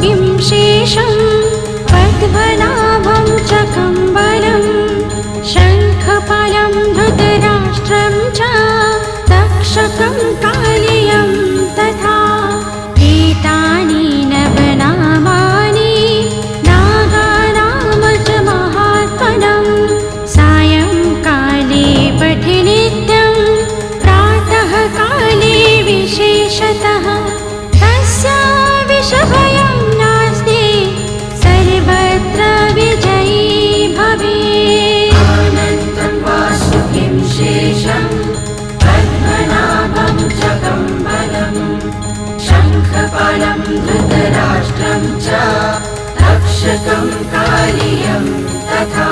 किं शेषं पद्मनाभं च कम्बलं शङ्खपालं धृतराष्ट्रं च तक्षकं कालियं तथा एतानि नवनामानि नागानां च महात्मनं सायंकाले पठि नित्यं प्रातः काले विशेषतः तस्य विषभयं नास्ति सर्वत्र विजयी भवेत्। अनन्तं वासु किं शेषं पद्मनाभं च कम्बलं शङ्खपालं धृतराष्ट्रं च तक्षकं कालियं तथा